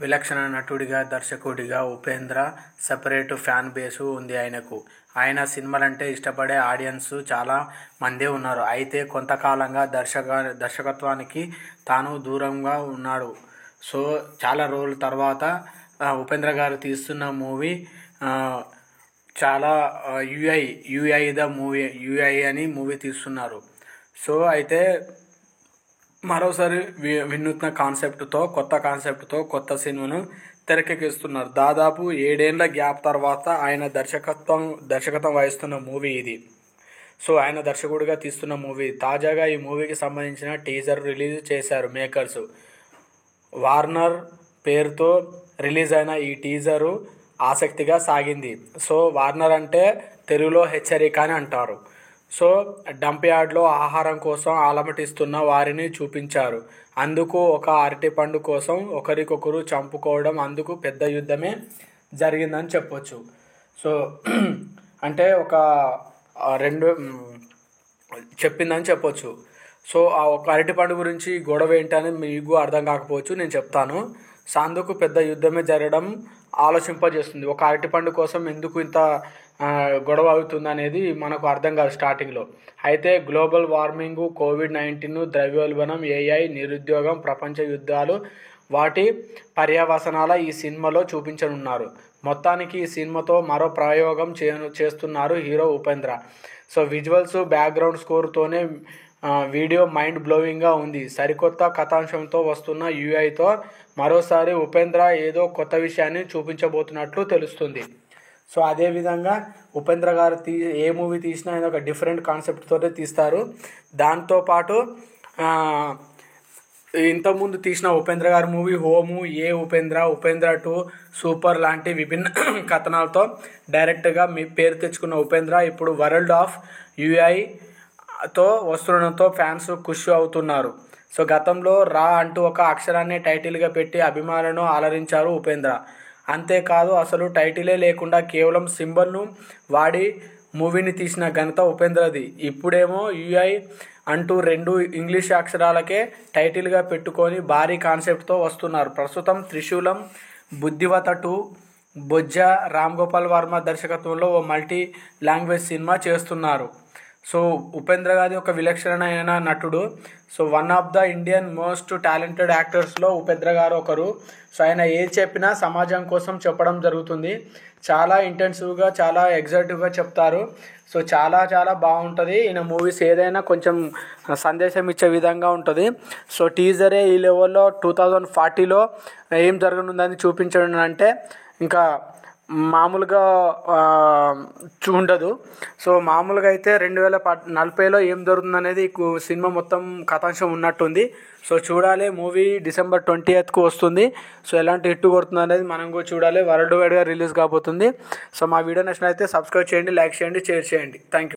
విలక్షణ నటుడిగా, దర్శకుడిగా ఉపేంద్ర సెపరేట్ ఫ్యాన్ బేసు ఉంది ఆయనకు. ఆయన సినిమాలంటే ఇష్టపడే ఆడియన్స్ చాలా మందే ఉన్నారు. అయితే కొంతకాలంగా దర్శకత్వానికి తాను దూరంగా ఉన్నాడు. సో చాలా రోజుల తర్వాత ఉపేంద్ర గారు తీస్తున్న మూవీ చాలా యుఐ ద మూవీ యుఐ అని మూవీ తీస్తున్నారు. సో అయితే మరోసారి వినూత్న కాన్సెప్ట్తో కొత్త సినిమాను తెరకెక్కిస్తున్నారు. దాదాపు 7 ఏళ్ల గ్యాప్ తర్వాత ఆయన దర్శకత్వం వహిస్తున్న మూవీ ఇది. సో ఆయన దర్శకుడిగా తీస్తున్న మూవీ. తాజాగా ఈ మూవీకి సంబంధించిన టీజర్ రిలీజ్ చేశారు మేకర్స్. వార్నర్ పేరుతో రిలీజ్ అయిన ఈ టీజరు ఆసక్తిగా సాగింది. సో వార్నర్ అంటే తెలుగులో హెచ్చరిక అని అంటారు. సో డంప్ యార్డ్లో ఆహారం కోసం ఆలమటిస్తున్న వారిని చూపించారు. అందుకు ఒక అరటిపండు కోసం ఒకరికొకరు చంపుకోవడం, అందుకు పెద్ద యుద్ధమే జరిగిందని చెప్పొచ్చు. సో అంటే ఒక రెండు చెప్పిందని చెప్పొచ్చు. సో ఆ ఒక అరటిపండు గురించి గొడవ ఏంటని మీకు అర్థం కాకపోవచ్చు, నేను చెప్తాను. సో అందుకు పెద్ద యుద్ధమే జరగడం ఆలోచింపజేస్తుంది. ఒక అరటిపండు కోసం ఎందుకు ఇంత గొడవ అవుతుంది అనేది మనకు అర్థం కాదు స్టార్టింగ్లో. అయితే గ్లోబల్ వార్మింగ్, కోవిడ్-19, ద్రవ్యోల్బణం, ఏఐ, నిరుద్యోగం, ప్రపంచ యుద్ధాలు, వాటి పర్యవసానాల ఈ సినిమాలో చూపించనున్నారు. మొత్తానికి ఈ సినిమాతో మరో ప్రయోగం చేస్తున్నారు hero Upendra. So visuals, background స్కోర్తోనే వీడియో మైండ్ బ్లోయింగ్గా ఉంది. సరికొత్త కథాంశంతో వస్తున్న యుఐతో మరోసారి ఉపేంద్ర ఏదో కొత్త విషయాన్ని చూపించబోతున్నట్లు తెలుస్తుంది. సో అదేవిధంగా ఉపేంద్ర గారు ఏ మూవీ తీసినా ఆయన ఒక డిఫరెంట్ కాన్సెప్ట్తోనే తీస్తారు. దాంతోపాటు ఇంతకుముందు తీసిన ఉపేంద్ర గారి మూవీ హోము, ఉపేంద్ర 2, సూపర్ లాంటి విభిన్న కథనాలతో డైరెక్ట్గా మీ పేరు తెచ్చుకున్న ఉపేంద్ర ఇప్పుడు వరల్డ్ ఆఫ్ యుఐతో వస్తుండడంతో ఫ్యాన్స్ ఖుషి అవుతున్నారు. సో గతంలో రా అంటూ ఒక అక్షరాన్ని టైటిల్గా పెట్టి అభిమానులను అలరించారు ఉపేంద్ర. అంతేకాదు అసలు టైటిలే లేకుండా కేవలం సింబల్ను వాడి మూవీని తీసిన ఘనత ఉపేంద్రది. ఇప్పుడేమో యుఐ అంటూ 2 ఇంగ్లీష్ అక్షరాలకే టైటిల్గా పెట్టుకొని భారీ కాన్సెప్ట్తో వస్తున్నారు. ప్రస్తుతం త్రిశూలం, బుద్ధివత 2, బొజ్జ రామ్ గోపాల్ వర్మ దర్శకత్వంలో ఓ మల్టీ లాంగ్వేజ్ సినిమా చేస్తున్నారు. సో ఉపేంద్ర గారి ఒక విలక్షణమైన నటుడు. So one of the Indian most talented యాక్టర్స్లో ఉపేంద్ర గారు ఒకరు. సో ఆయన ఏది చెప్పినా సమాజం కోసం చెప్పడం జరుగుతుంది. చాలా ఇంటెన్సివ్గా, చాలా ఎగ్జైటివ్గా చెప్తారు. సో చాలా బాగుంటుంది. ఈయన మూవీస్ ఏదైనా కొంచెం సందేశం ఇచ్చే విధంగా ఉంటుంది. సో టీజరే ఈ లెవెల్లో 2040లో ఏం జరగనుందని చూపించడం అంటే ఇంకా మామూలుగా ఉండదు. సో మామూలుగా అయితే 2040లో ఏం జరుగుతుంది అనేది సినిమా మొత్తం కథాంశం ఉన్నట్టుంది. సో చూడాలి. మూవీ December 20th వస్తుంది. సో ఎలాంటి హిట్ కొడుతుంది అనేది మనం కూడా చూడాలి. వరల్డ్ వైడ్గా రిలీజ్ కాబోతుంది. సో మా వీడియో నచ్చినట్లయితే సబ్స్క్రైబ్ చేయండి, లైక్ చేయండి, షేర్ చేయండి. Thank you.